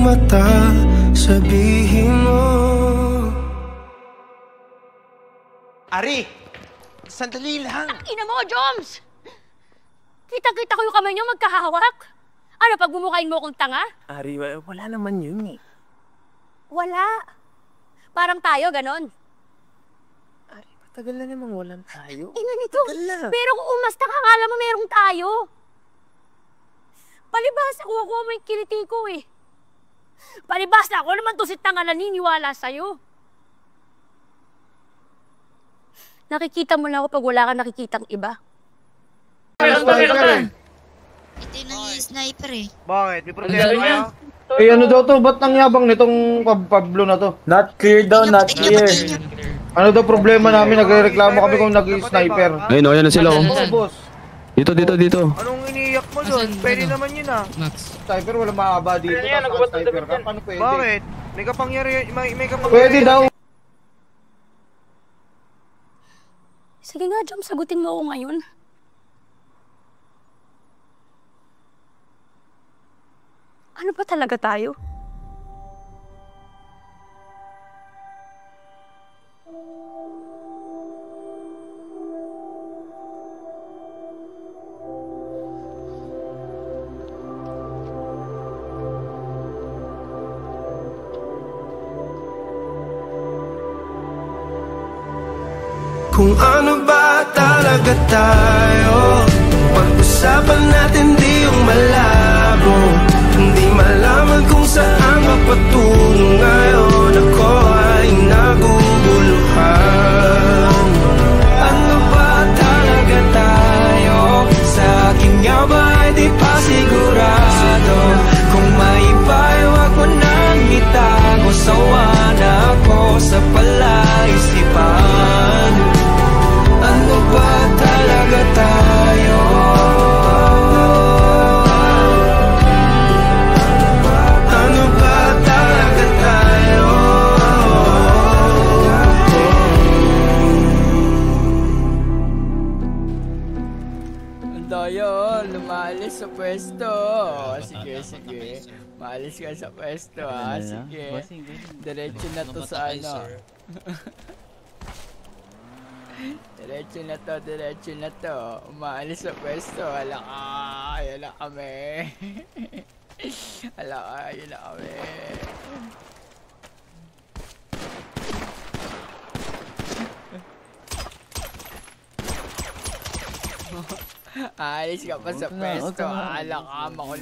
mata, sabihin mo. Ari! Sandali lang! Ina mo, Joms! Kita-kita ko yung kamay niyo magkahawak. Ano, pagmumukhain mo akong tanga? Ari, wala naman yun eh. Wala. Parang tayo, ganon. Ari, matagal na namang walang tayo. Ina nito. Pero kung umasta ka, akala mo merong tayo. Palibhasa, kuha-kuha mo yung kiliti ko eh. Palibhasa, ako naman to si tanga naniniwala sa'yo. Nakikita mo lang ako pag wala kang nakikitang iba. Ito yung sniper eh. Bakit? May problema kayo? Eh ano daw to? Ba't nangyabang nitong Pablo na to? Not clear daw, not clear. Ano daw problema namin? Nagrereklamo kami kung nag-sniper. Ayun o, yan na sila o. Oo, boss. Dito. Anong iniiyak mo doon? Pwede naman yun ah. Sniper, wala mahaba dito. Tapos sniper ka. Paano pwede? Bakit? May kapangyarihan. Pwede daw. Sige nga, Jom, sagutin mo ako ngayon. Ano ba talaga tayo? Kung ano ba talaga tayo, pag-usapan natin di yung malabo. Hindi malaman kung saan mapatungo ngayon. Ako ay naguguluhan. Ano ba talaga tayo? Sa akin nga ba ay di pa sigurado? Kung may iba'y wag mo nang itago. Sawa na ako sa palaisipan. Ano ba talaga tayo? Ano ba talaga tayo? Ang daya, lumalis sa pwesto. Sige. Maalis ka sa pwesto ha. Sige. Diretso na to sa ano. Diretso na to. Umaalis sa pwesto. Hala ka. Ayan na kami. Hala ka. Ayan na kami. Aalis ka pa sa pwesto. Hala ka. Makulit.